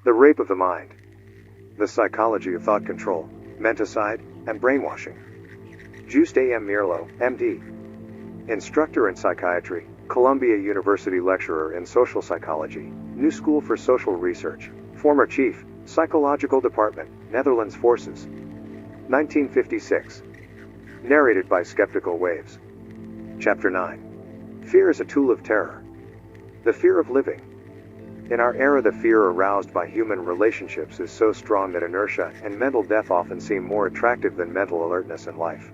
The Rape of the Mind. The Psychology of Thought Control, Menticide, and Brainwashing. Joost A. Meerloo, M.D. Instructor in Psychiatry, Columbia University Lecturer in Social Psychology, New School for Social Research, former Chief, Psychological Department, Netherlands Forces. 1956. Narrated by Skeptical Waves. Chapter 9. Fear is a Tool of Terror. The Fear of Living. In our era, the fear aroused by human relationships is so strong that inertia and mental death often seem more attractive than mental alertness and life.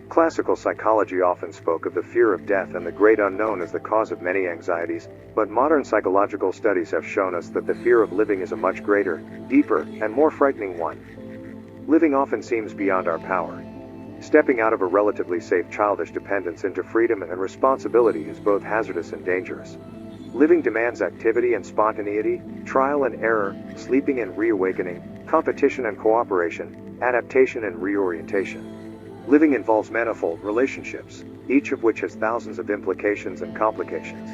Classical psychology often spoke of the fear of death and the great unknown as the cause of many anxieties, but modern psychological studies have shown us that the fear of living is a much greater, deeper, and more frightening one. Living often seems beyond our power. Stepping out of a relatively safe childish dependence into freedom and responsibility is both hazardous and dangerous. Living demands activity and spontaneity, trial and error, sleeping and reawakening, competition and cooperation, adaptation and reorientation. Living involves manifold relationships, each of which has thousands of implications and complications.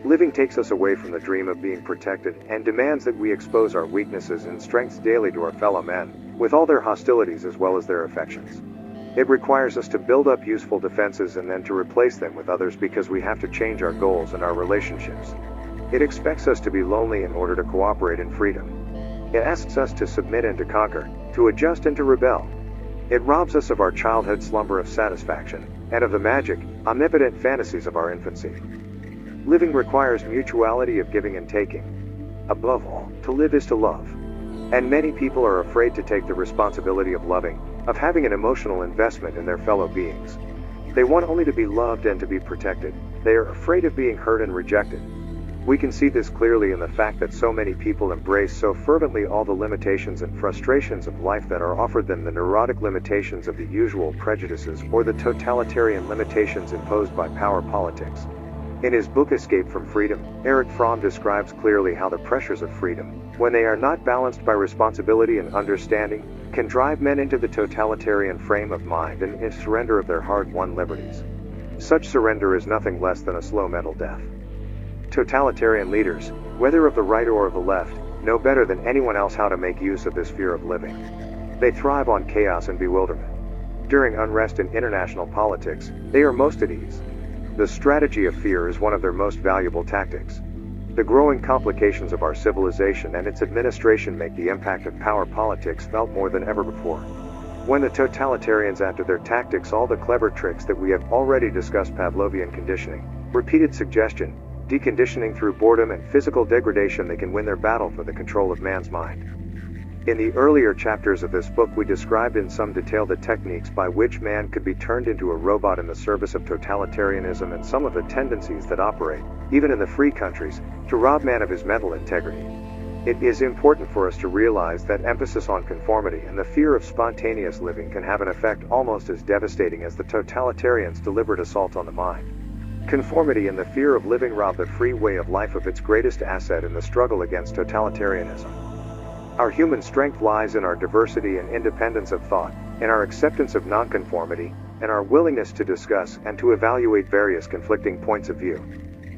Living takes us away from the dream of being protected and demands that we expose our weaknesses and strengths daily to our fellow men, with all their hostilities as well as their affections. It requires us to build up useful defenses and then to replace them with others because we have to change our goals and our relationships. It expects us to be lonely in order to cooperate in freedom. It asks us to submit and to conquer, to adjust and to rebel. It robs us of our childhood slumber of satisfaction, and of the magic, omnipotent fantasies of our infancy. Living requires mutuality of giving and taking. Above all, to live is to love. And many people are afraid to take the responsibility of loving, of having an emotional investment in their fellow beings. They want only to be loved and to be protected. They are afraid of being hurt and rejected. We can see this clearly in the fact that so many people embrace so fervently all the limitations and frustrations of life that are offered them, the neurotic limitations of the usual prejudices or the totalitarian limitations imposed by power politics. In his book Escape from Freedom, Erich Fromm describes clearly how the pressures of freedom, when they are not balanced by responsibility and understanding, can drive men into the totalitarian frame of mind and into surrender of their hard-won liberties. Such surrender is nothing less than a slow mental death. Totalitarian leaders, whether of the right or of the left, know better than anyone else how to make use of this fear of living. They thrive on chaos and bewilderment. During unrest in international politics, they are most at ease. The strategy of fear is one of their most valuable tactics. The growing complications of our civilization and its administration make the impact of power politics felt more than ever before. When the totalitarians add to their tactics all the clever tricks that we have already discussed: Pavlovian conditioning, repeated suggestion, deconditioning through boredom and physical degradation, they can win their battle for the control of man's mind. In the earlier chapters of this book, we described in some detail the techniques by which man could be turned into a robot in the service of totalitarianism and some of the tendencies that operate, even in the free countries, to rob man of his mental integrity. It is important for us to realize that emphasis on conformity and the fear of spontaneous living can have an effect almost as devastating as the totalitarians' deliberate assault on the mind. Conformity and the fear of living rob the free way of life of its greatest asset in the struggle against totalitarianism. Our human strength lies in our diversity and independence of thought, in our acceptance of nonconformity, and our willingness to discuss and to evaluate various conflicting points of view.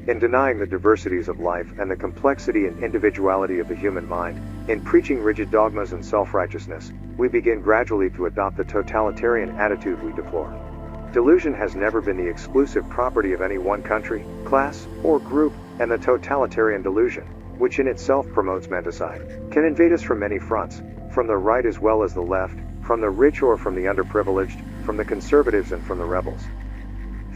In denying the diversities of life and the complexity and individuality of the human mind, in preaching rigid dogmas and self-righteousness, we begin gradually to adopt the totalitarian attitude we deplore. Delusion has never been the exclusive property of any one country, class, or group, and the totalitarian delusion, which in itself promotes menticide, can invade us from many fronts, from the right as well as the left, from the rich or from the underprivileged, from the conservatives and from the rebels.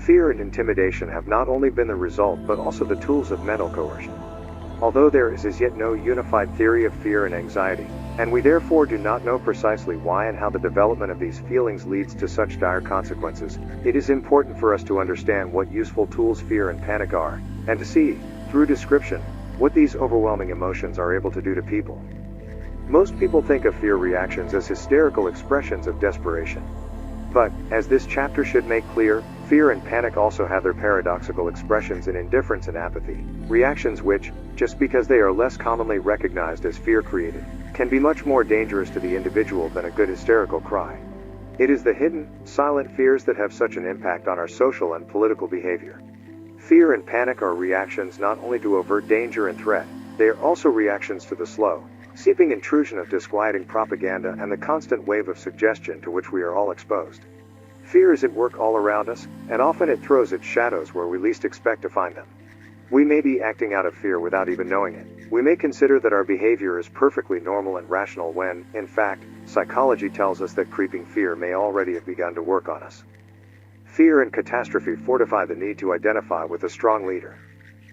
Fear and intimidation have not only been the result but also the tools of mental coercion. Although there is as yet no unified theory of fear and anxiety, and we therefore do not know precisely why and how the development of these feelings leads to such dire consequences, it is important for us to understand what useful tools fear and panic are, and to see, through description, what these overwhelming emotions are able to do to people. Most people think of fear reactions as hysterical expressions of desperation. But, as this chapter should make clear, fear and panic also have their paradoxical expressions in indifference and apathy, reactions which, just because they are less commonly recognized as fear-created, can be much more dangerous to the individual than a good hysterical cry. It is the hidden, silent fears that have such an impact on our social and political behavior. Fear and panic are reactions not only to overt danger and threat, they are also reactions to the slow, seeping intrusion of disquieting propaganda and the constant wave of suggestion to which we are all exposed. Fear is at work all around us, and often it throws its shadows where we least expect to find them. We may be acting out of fear without even knowing it. We may consider that our behavior is perfectly normal and rational when, in fact, psychology tells us that creeping fear may already have begun to work on us. Fear and catastrophe fortify the need to identify with a strong leader.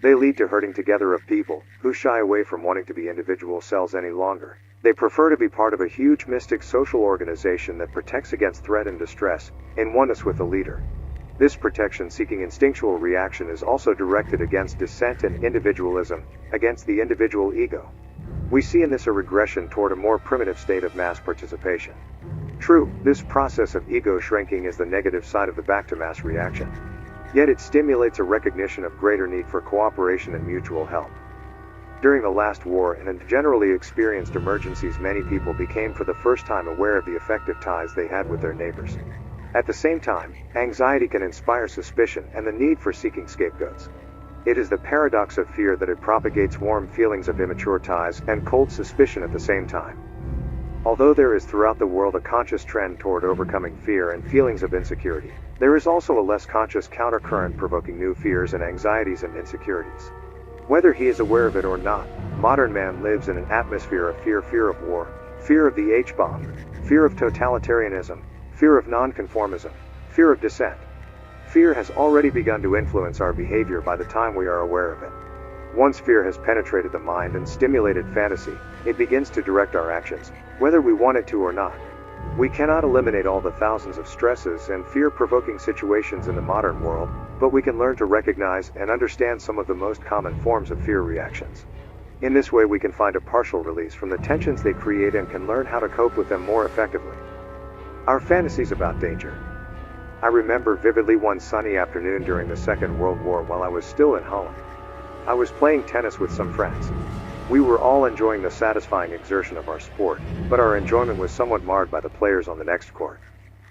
They lead to herding together of people who shy away from wanting to be individual selves any longer. They prefer to be part of a huge mystic social organization that protects against threat and distress, in oneness with the leader. This protection-seeking instinctual reaction is also directed against dissent and individualism, against the individual ego. We see in this a regression toward a more primitive state of mass participation. True, this process of ego shrinking is the negative side of the back-to-mass reaction. Yet it stimulates a recognition of greater need for cooperation and mutual help. During the last war and in generally experienced emergencies, many people became for the first time aware of the effective ties they had with their neighbors. At the same time, anxiety can inspire suspicion and the need for seeking scapegoats. It is the paradox of fear that it propagates warm feelings of immature ties and cold suspicion at the same time. Although there is throughout the world a conscious trend toward overcoming fear and feelings of insecurity, there is also a less conscious countercurrent provoking new fears and anxieties and insecurities. Whether he is aware of it or not, modern man lives in an atmosphere of fear of war, fear of the H-bomb, fear of totalitarianism, fear of nonconformism, fear of dissent. Fear has already begun to influence our behavior by the time we are aware of it. Once fear has penetrated the mind and stimulated fantasy, it begins to direct our actions, whether we want it to or not. We cannot eliminate all the thousands of stresses and fear-provoking situations in the modern world, but we can learn to recognize and understand some of the most common forms of fear reactions. In this way, we can find a partial release from the tensions they create and can learn how to cope with them more effectively. Our fantasies about danger. I remember vividly one sunny afternoon during the Second World War while I was still in Holland. I was playing tennis with some friends. We were all enjoying the satisfying exertion of our sport, but our enjoyment was somewhat marred by the players on the next court.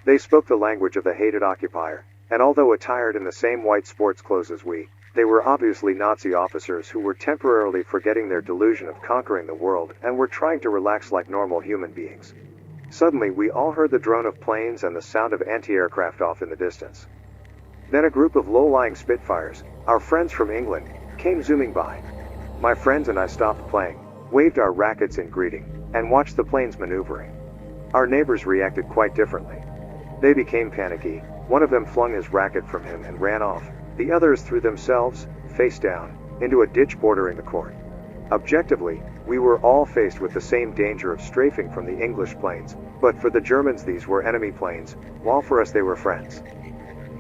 They spoke the language of the hated occupier, and although attired in the same white sports clothes as we, they were obviously Nazi officers who were temporarily forgetting their delusion of conquering the world and were trying to relax like normal human beings. Suddenly we all heard the drone of planes and the sound of anti-aircraft off in the distance. Then a group of low-lying Spitfires, our friends from England, came zooming by. My friends and I stopped playing, waved our rackets in greeting, and watched the planes maneuvering. Our neighbors reacted quite differently. They became panicky. One of them flung his racket from him and ran off. The others threw themselves, face down, into a ditch bordering the court. Objectively, we were all faced with the same danger of strafing from the English planes, but for the Germans these were enemy planes, while for us they were friends.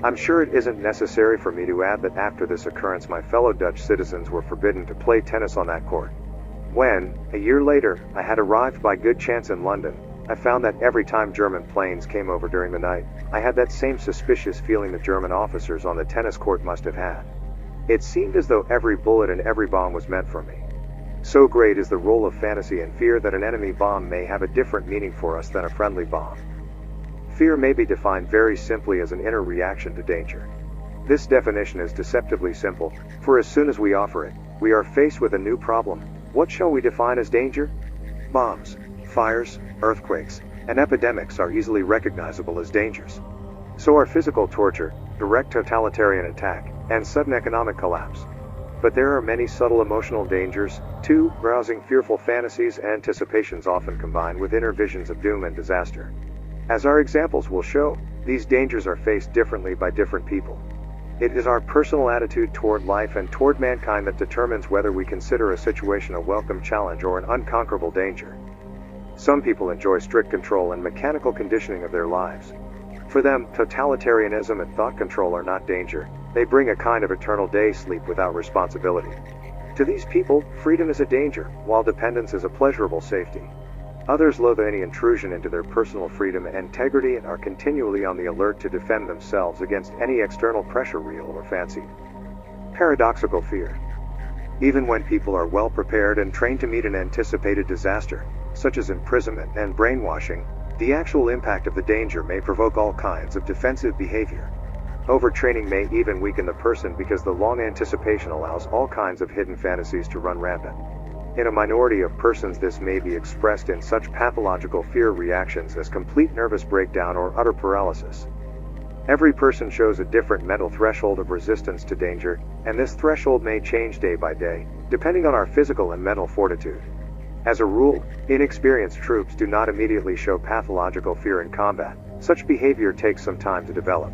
I'm sure it isn't necessary for me to add that after this occurrence my fellow Dutch citizens were forbidden to play tennis on that court. When, a year later, I had arrived by good chance in London, I found that every time German planes came over during the night, I had that same suspicious feeling the German officers on the tennis court must have had. It seemed as though every bullet and every bomb was meant for me. So great is the role of fantasy and fear that an enemy bomb may have a different meaning for us than a friendly bomb. Fear may be defined very simply as an inner reaction to danger. This definition is deceptively simple, for as soon as we offer it, we are faced with a new problem. What shall we define as danger? Bombs, fires, earthquakes, and epidemics are easily recognizable as dangers. So are physical torture, direct totalitarian attack, and sudden economic collapse. But there are many subtle emotional dangers, too, rousing fearful fantasies and anticipations often combined with inner visions of doom and disaster. As our examples will show, these dangers are faced differently by different people. It is our personal attitude toward life and toward mankind that determines whether we consider a situation a welcome challenge or an unconquerable danger. Some people enjoy strict control and mechanical conditioning of their lives. For them, totalitarianism and thought control are not danger. They bring a kind of eternal day sleep without responsibility. To these people, freedom is a danger, while dependence is a pleasurable safety. Others loathe any intrusion into their personal freedom and integrity and are continually on the alert to defend themselves against any external pressure, real or fancied. Paradoxical fear. Even when people are well prepared and trained to meet an anticipated disaster, such as imprisonment and brainwashing, the actual impact of the danger may provoke all kinds of defensive behavior. Overtraining may even weaken the person because the long anticipation allows all kinds of hidden fantasies to run rampant. In a minority of persons, this may be expressed in such pathological fear reactions as complete nervous breakdown or utter paralysis. Every person shows a different mental threshold of resistance to danger, and this threshold may change day by day, depending on our physical and mental fortitude. As a rule, inexperienced troops do not immediately show pathological fear in combat. Such behavior takes some time to develop.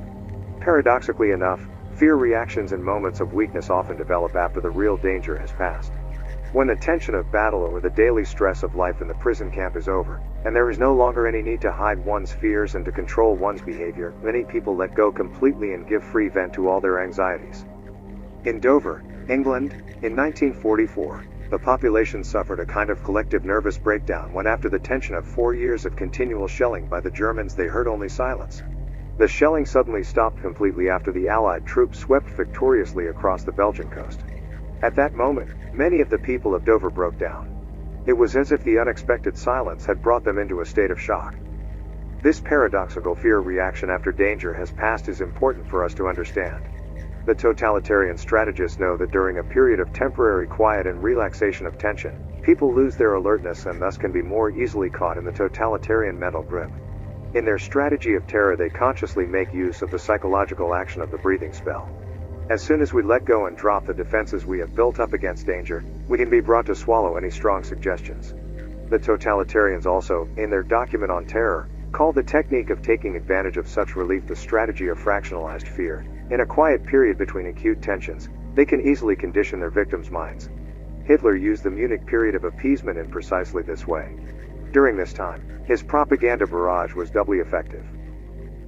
Paradoxically enough, fear reactions in moments of weakness often develop after the real danger has passed. When the tension of battle or the daily stress of life in the prison camp is over, and there is no longer any need to hide one's fears and to control one's behavior, many people let go completely and give free vent to all their anxieties. In Dover, England, in 1944, the population suffered a kind of collective nervous breakdown when, after the tension of 4 years of continual shelling by the Germans, they heard only silence. The shelling suddenly stopped completely after the Allied troops swept victoriously across the Belgian coast. At that moment, many of the people of Dover broke down. It was as if the unexpected silence had brought them into a state of shock. This paradoxical fear reaction after danger has passed is important for us to understand. The totalitarian strategists know that during a period of temporary quiet and relaxation of tension, people lose their alertness and thus can be more easily caught in the totalitarian mental grip. In their strategy of terror, they consciously make use of the psychological action of the breathing spell. As soon as we let go and drop the defenses we have built up against danger, we can be brought to swallow any strong suggestions. The totalitarians also, in their document on terror, call the technique of taking advantage of such relief the strategy of fractionalized fear. In a quiet period between acute tensions, they can easily condition their victims' minds. Hitler used the Munich period of appeasement in precisely this way. During this time, his propaganda barrage was doubly effective.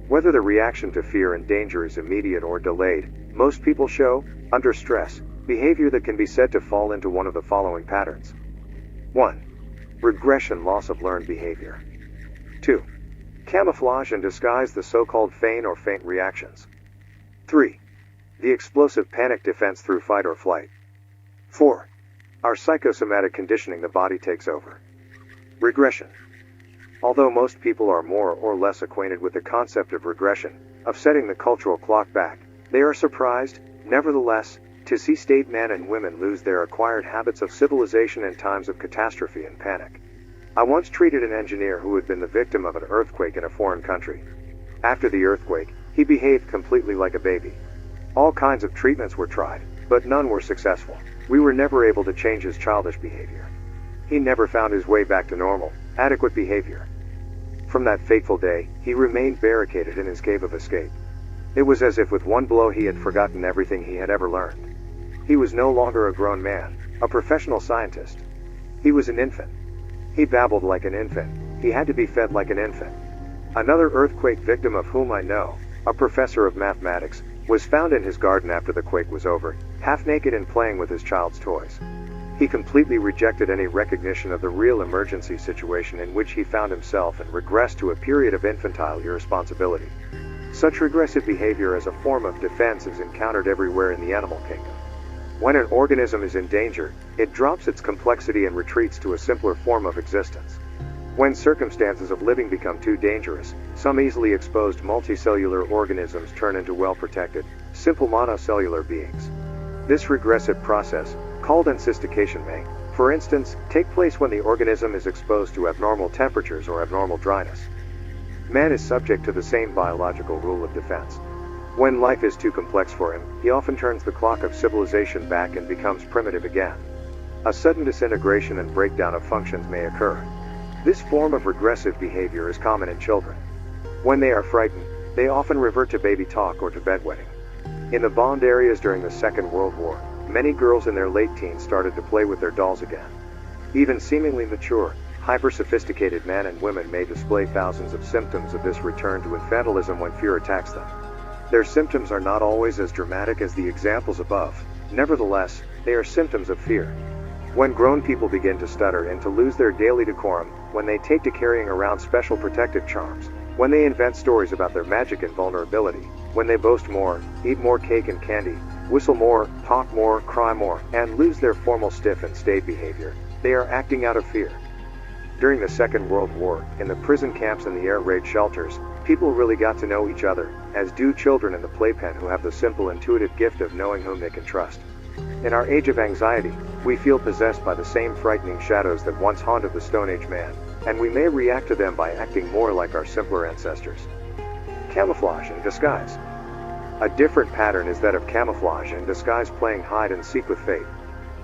Whether the reaction to fear and danger is immediate or delayed, most people show, under stress, behavior that can be said to fall into one of the following patterns. 1. Regression, loss of learned behavior. 2. Camouflage and disguise, the so-called feign or faint reactions. 3. The explosive panic defense through fight or flight. 4. Our psychosomatic conditioning, the body takes over. Regression. Although most people are more or less acquainted with the concept of regression, of setting the cultural clock back, they are surprised, nevertheless, to see state men and women lose their acquired habits of civilization in times of catastrophe and panic. I once treated an engineer who had been the victim of an earthquake in a foreign country. After the earthquake, he behaved completely like a baby. All kinds of treatments were tried, but none were successful. We were never able to change his childish behavior. He never found his way back to normal, adequate behavior. From that fateful day, he remained barricaded in his cave of escape. It was as if with one blow he had forgotten everything he had ever learned. He was no longer a grown man, a professional scientist. He was an infant. He babbled like an infant. He had to be fed like an infant. Another earthquake victim of whom I know, a professor of mathematics, was found in his garden after the quake was over, half naked and playing with his child's toys. He completely rejected any recognition of the real emergency situation in which he found himself and regressed to a period of infantile irresponsibility. Such regressive behavior as a form of defense is encountered everywhere in the animal kingdom. When an organism is in danger, it drops its complexity and retreats to a simpler form of existence. When circumstances of living become too dangerous, some easily exposed multicellular organisms turn into well-protected, simple monocellular beings. This regressive process, called encystication, may, for instance, take place when the organism is exposed to abnormal temperatures or abnormal dryness. Man is subject to the same biological rule of defense. When life is too complex for him, he often turns the clock of civilization back and becomes primitive again. A sudden disintegration and breakdown of functions may occur. This form of regressive behavior is common in children. When they are frightened, they often revert to baby talk or to bedwetting. In the bombed areas during the Second World War, many girls in their late teens started to play with their dolls again. Even seemingly mature, hyper-sophisticated men and women may display thousands of symptoms of this return to infantilism when fear attacks them. Their symptoms are not always as dramatic as the examples above. Nevertheless, they are symptoms of fear. When grown people begin to stutter and to lose their daily decorum, when they take to carrying around special protective charms, when they invent stories about their magic and vulnerability, when they boast more, eat more cake and candy, whistle more, talk more, cry more, and lose their formal stiff and staid behavior, they are acting out of fear. During the Second World War, in the prison camps and the air raid shelters, people really got to know each other, as do children in the playpen who have the simple intuitive gift of knowing whom they can trust. In our age of anxiety, We feel possessed by the same frightening shadows that once haunted the Stone Age man, and we may react to them by acting more like our simpler ancestors. Camouflage and disguise. A different pattern is that of camouflage and disguise, playing hide and seek with fate.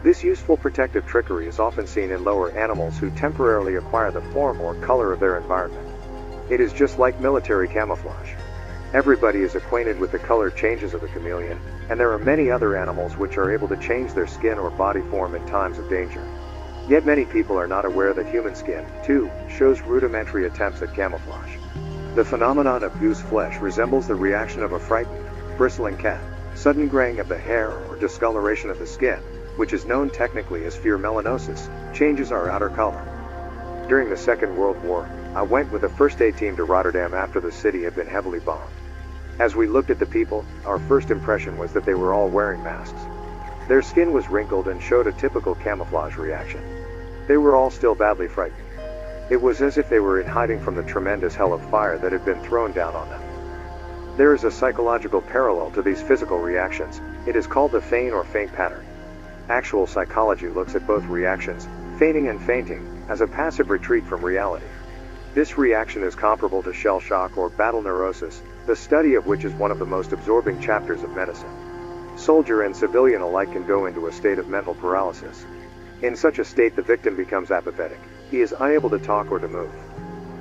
This useful protective trickery is often seen in lower animals who temporarily acquire the form or color of their environment. It is just like military camouflage. Everybody is acquainted with the color changes of the chameleon, and there are many other animals which are able to change their skin or body form in times of danger. Yet many people are not aware that human skin, too, shows rudimentary attempts at camouflage. The phenomenon of goose flesh resembles the reaction of a frightened, bristling cat. Sudden graying of the hair or discoloration of the skin, which is known technically as fear melanosis, changes our outer color. During the Second World War, I went with a first aid team to Rotterdam after the city had been heavily bombed. As we looked at the people, our first impression was that they were all wearing masks. Their skin was wrinkled and showed a typical camouflage reaction. They were all still badly frightened. It was as if they were in hiding from the tremendous hell of fire that had been thrown down on them. There is a psychological parallel to these physical reactions. It is called the feign or faint pattern. Actual psychology looks at both reactions, feigning and fainting, as a passive retreat from reality. This reaction is comparable to shell shock or battle neurosis, the study of which is one of the most absorbing chapters of medicine. Soldier and civilian alike can go into a state of mental paralysis. In such a state, the victim becomes apathetic. He is unable to talk or to move.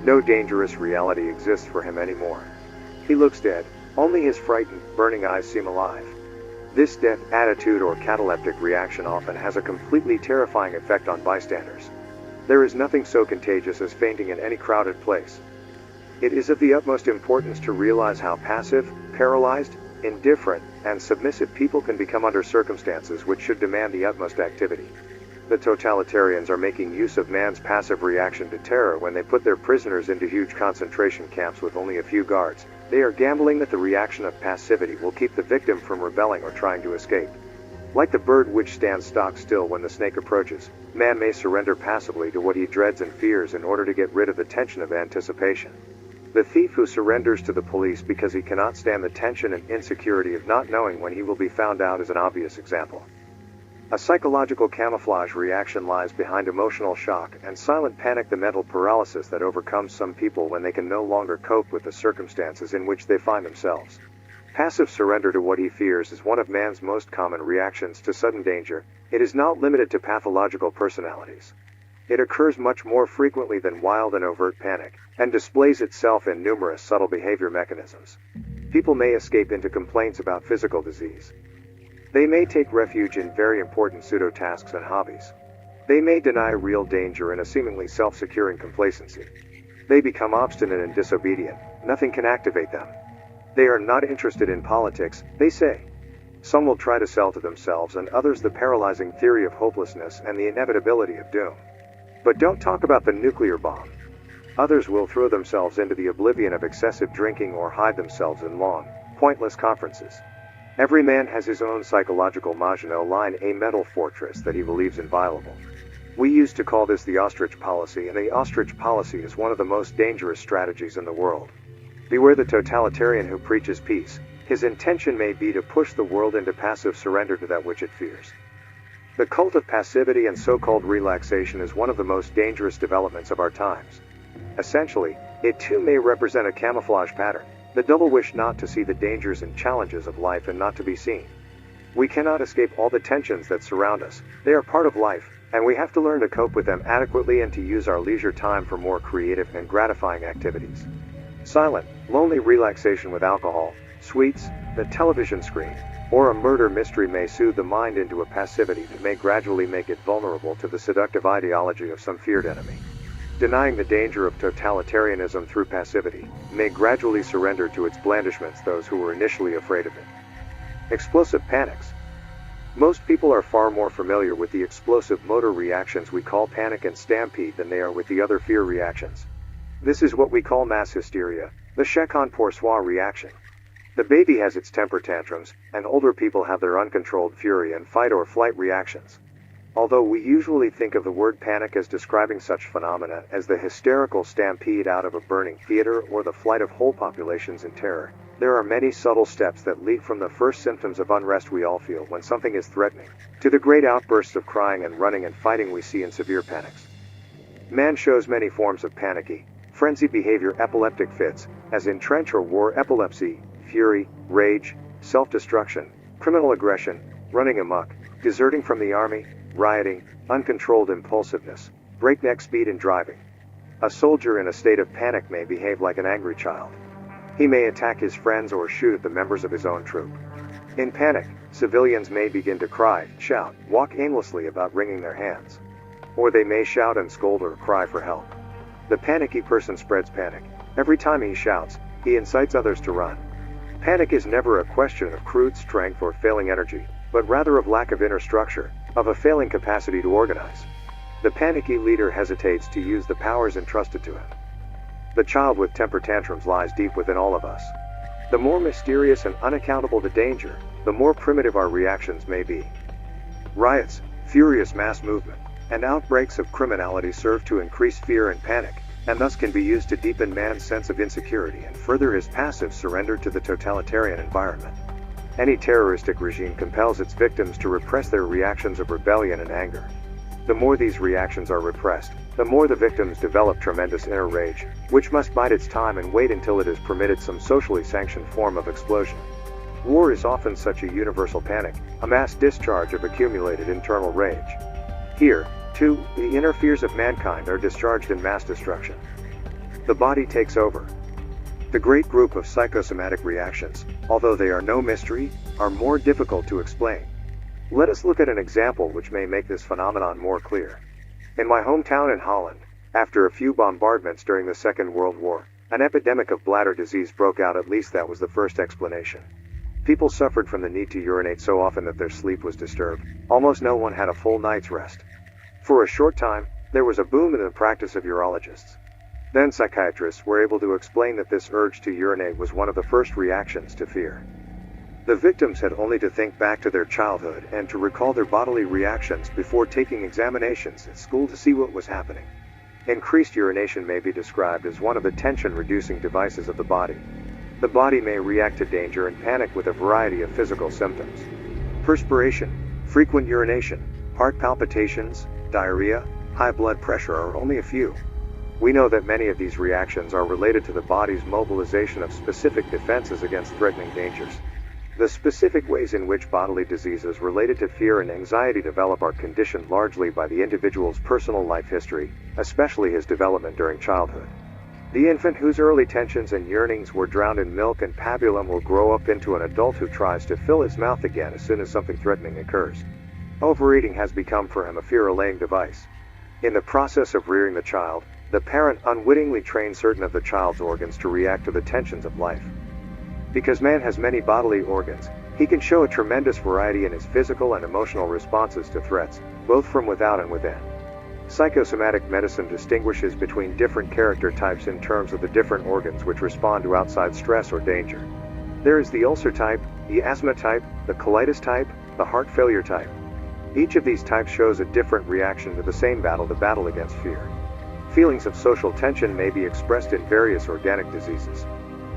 No dangerous reality exists for him anymore. He looks dead, only his frightened, burning eyes seem alive. This death attitude or cataleptic reaction often has a completely terrifying effect on bystanders. There is nothing so contagious as fainting in any crowded place. It is of the utmost importance to realize how passive, paralyzed, indifferent, and submissive people can become under circumstances which should demand the utmost activity. The totalitarians are making use of man's passive reaction to terror when they put their prisoners into huge concentration camps with only a few guards. They are gambling that the reaction of passivity will keep the victim from rebelling or trying to escape. Like the bird which stands stock still when the snake approaches, man may surrender passively to what he dreads and fears in order to get rid of the tension of anticipation. The thief who surrenders to the police because he cannot stand the tension and insecurity of not knowing when he will be found out is an obvious example. A psychological camouflage reaction lies behind emotional shock and silent panic, the mental paralysis that overcomes some people when they can no longer cope with the circumstances in which they find themselves. Passive surrender to what he fears is one of man's most common reactions to sudden danger. It is not limited to pathological personalities. It occurs much more frequently than wild and overt panic, and displays itself in numerous subtle behavior mechanisms. People may escape into complaints about physical disease. They may take refuge in very important pseudo-tasks and hobbies. They may deny real danger in a seemingly self-securing complacency. They become obstinate and disobedient. Nothing can activate them. They are not interested in politics, they say. Some will try to sell to themselves and others the paralyzing theory of hopelessness and the inevitability of doom. But don't talk about the nuclear bomb. Others will throw themselves into the oblivion of excessive drinking or hide themselves in long, pointless conferences. Every man has his own psychological Maginot Line, a mental fortress that he believes inviolable. We used to call this the ostrich policy, and the ostrich policy is one of the most dangerous strategies in the world. Beware the totalitarian who preaches peace. His intention may be to push the world into passive surrender to that which it fears. The cult of passivity and so-called relaxation is one of the most dangerous developments of our times. Essentially, it too may represent a camouflage pattern, the double wish not to see the dangers and challenges of life and not to be seen. We cannot escape all the tensions that surround us. They are part of life, and we have to learn to cope with them adequately and to use our leisure time for more creative and gratifying activities. Silent, lonely relaxation with alcohol, sweets, the television screen, or a murder mystery may soothe the mind into a passivity that may gradually make it vulnerable to the seductive ideology of some feared enemy. Denying the danger of totalitarianism through passivity may gradually surrender to its blandishments those who were initially afraid of it. Explosive panics. Most people are far more familiar with the explosive motor reactions we call panic and stampede than they are with the other fear reactions. This is what we call mass hysteria, the chacun pour soi reaction. The baby has its temper tantrums, and older people have their uncontrolled fury and fight or flight reactions. Although we usually think of the word panic as describing such phenomena as the hysterical stampede out of a burning theater or the flight of whole populations in terror, There are many subtle steps that lead from the first symptoms of unrest we all feel when something is threatening, to the great outbursts of crying and running and fighting we see in severe panics. Man shows many forms of panicky, frenzied behavior, epileptic fits, as in trench or war epilepsy, fury, rage, self-destruction, criminal aggression, running amok, deserting from the army, rioting, uncontrolled impulsiveness, breakneck speed in driving. A soldier in a state of panic may behave like an angry child. He may attack his friends or shoot at the members of his own troop. In panic, civilians may begin to cry, shout, walk aimlessly about wringing their hands. Or they may shout and scold or cry for help. The panicky person spreads panic. Every time he shouts, he incites others to run. Panic is never a question of crude strength or failing energy, but rather of lack of inner structure, of a failing capacity to organize. The panicky leader hesitates to use the powers entrusted to him. The child with temper tantrums lies deep within all of us. The more mysterious and unaccountable the danger, the more primitive our reactions may be. Riots, furious mass movement, and outbreaks of criminality serve to increase fear and panic, and thus can be used to deepen man's sense of insecurity and further his passive surrender to the totalitarian environment. Any terroristic regime compels its victims to repress their reactions of rebellion and anger. The more these reactions are repressed, the more the victims develop tremendous inner rage, which must bide its time and wait until it is permitted some socially sanctioned form of explosion. War is often such a universal panic, a mass discharge of accumulated internal rage. Here, too, the inner fears of mankind are discharged in mass destruction. The body takes over. The great group of psychosomatic reactions, although they are no mystery, are more difficult to explain. Let us look at an example which may make this phenomenon more clear. In my hometown in Holland, after a few bombardments during the Second World War, an epidemic of bladder disease broke out. At least that was the first explanation. People suffered from the need to urinate so often that their sleep was disturbed. Almost no one had a full night's rest. For a short time, there was a boom in the practice of urologists. Then psychiatrists were able to explain that this urge to urinate was one of the first reactions to fear. The victims had only to think back to their childhood and to recall their bodily reactions before taking examinations at school to see what was happening. Increased urination may be described as one of the tension-reducing devices of the body. The body may react to danger and panic with a variety of physical symptoms. Perspiration, frequent urination, heart palpitations, diarrhea, high blood pressure are only a few. We know that many of these reactions are related to the body's mobilization of specific defenses against threatening dangers. The specific ways in which bodily diseases related to fear and anxiety develop are conditioned largely by the individual's personal life history, especially his development during childhood. The infant whose early tensions and yearnings were drowned in milk and pabulum will grow up into an adult who tries to fill his mouth again as soon as something threatening occurs. Overeating has become for him a fear-allaying device. In the process of rearing the child, the parent unwittingly trains certain of the child's organs to react to the tensions of life. Because man has many bodily organs, he can show a tremendous variety in his physical and emotional responses to threats, both from without and within. Psychosomatic medicine distinguishes between different character types in terms of the different organs which respond to outside stress or danger. There is the ulcer type, the asthma type, the colitis type, the heart failure type. Each of these types shows a different reaction to the same battle, the battle against fear. Feelings of social tension may be expressed in various organic diseases.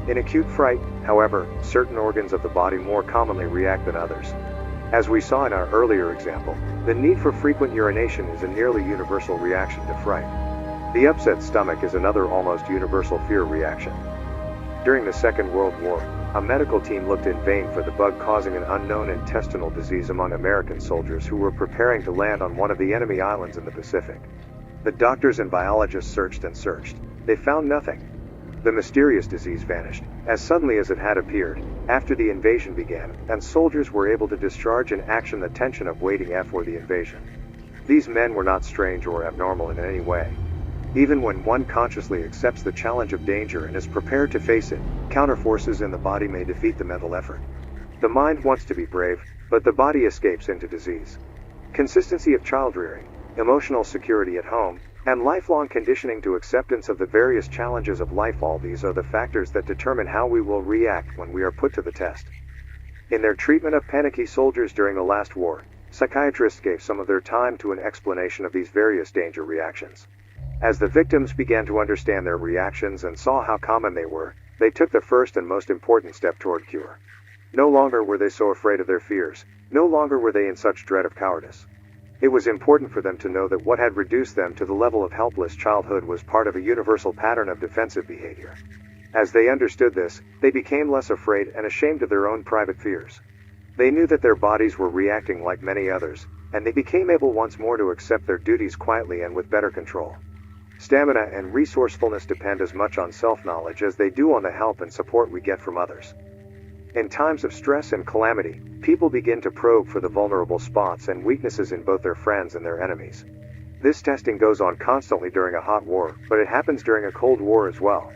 In acute fright, however, certain organs of the body more commonly react than others. As we saw in our earlier example, the need for frequent urination is a nearly universal reaction to fright. The upset stomach is another almost universal fear reaction. During the Second World War, a medical team looked in vain for the bug causing an unknown intestinal disease among American soldiers who were preparing to land on one of the enemy islands in the Pacific. The doctors and biologists searched and searched. They found nothing. The mysterious disease vanished, as suddenly as it had appeared, after the invasion began, and soldiers were able to discharge in action the tension of waiting for the invasion. These men were not strange or abnormal in any way. Even when one consciously accepts the challenge of danger and is prepared to face it, counterforces in the body may defeat the mental effort. The mind wants to be brave, but the body escapes into disease. Consistency of child rearing, emotional security at home, and lifelong conditioning to acceptance of the various challenges of life, all these are the factors that determine how we will react when we are put to the test. In their treatment of panicky soldiers during the last war, psychiatrists gave some of their time to an explanation of these various danger reactions. As the victims began to understand their reactions and saw how common they were, they took the first and most important step toward cure. No longer were they so afraid of their fears, no longer were they in such dread of cowardice. It was important for them to know that what had reduced them to the level of helpless childhood was part of a universal pattern of defensive behavior. As they understood this, they became less afraid and ashamed of their own private fears. They knew that their bodies were reacting like many others, and they became able once more to accept their duties quietly and with better control. Stamina and resourcefulness depend as much on self-knowledge as they do on the help and support we get from others. In times of stress and calamity, people begin to probe for the vulnerable spots and weaknesses in both their friends and their enemies. This testing goes on constantly during a hot war, but it happens during a cold war as well.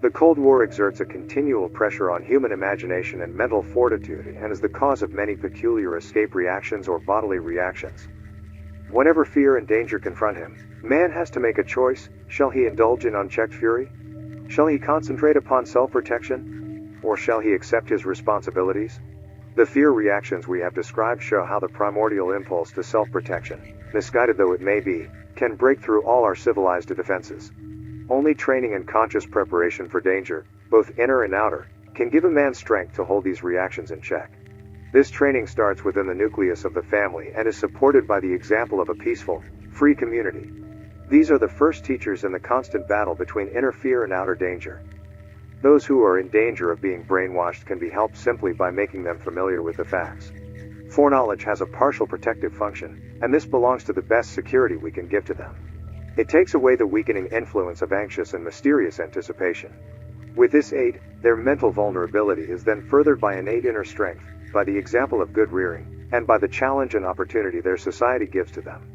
The Cold War exerts a continual pressure on human imagination and mental fortitude and is the cause of many peculiar escape reactions or bodily reactions. Whenever fear and danger confront him, man has to make a choice. Shall he indulge in unchecked fury? Shall he concentrate upon self-protection? Or shall he accept his responsibilities? The fear reactions we have described show how the primordial impulse to self-protection, misguided though it may be, can break through all our civilized defenses. Only training and conscious preparation for danger, both inner and outer, can give a man strength to hold these reactions in check. This training starts within the nucleus of the family and is supported by the example of a peaceful, free community. These are the first teachers in the constant battle between inner fear and outer danger. Those who are in danger of being brainwashed can be helped simply by making them familiar with the facts. Foreknowledge has a partial protective function, and this belongs to the best security we can give to them. It takes away the weakening influence of anxious and mysterious anticipation. With this aid, their mental vulnerability is then furthered by innate inner strength, by the example of good rearing, and by the challenge and opportunity their society gives to them.